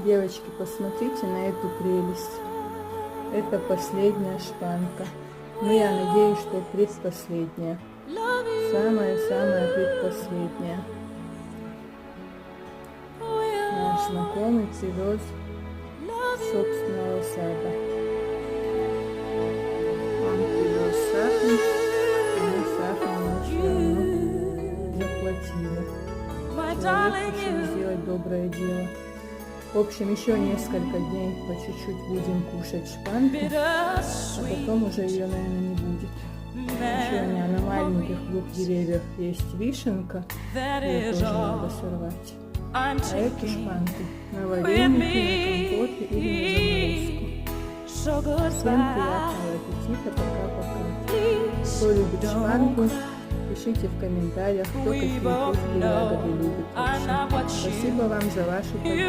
Девочки, посмотрите на эту прелесть. Это последняя шпанка. Но я надеюсь, что предпоследняя. Самая-самая предпоследняя. Наш знакомый привез с собственного сада. Он привез сахар, и мы сахар очень много заплатили. Человек решил сделать доброе дело. В общем, еще несколько дней по чуть-чуть будем кушать шпанку, а потом уже ее, наверное, не будет. Еще у меня на маленьких 2 деревьях есть вишенка, ее тоже надо сорвать. А эту шпанку на вареники, на компоты или на заморозку. Всем приятного аппетита, пока-пока. Кто любит шпанку, пишите в комментариях, кто какие вкусные ягоды любит вообще. Спасибо вам за вашу поддержку.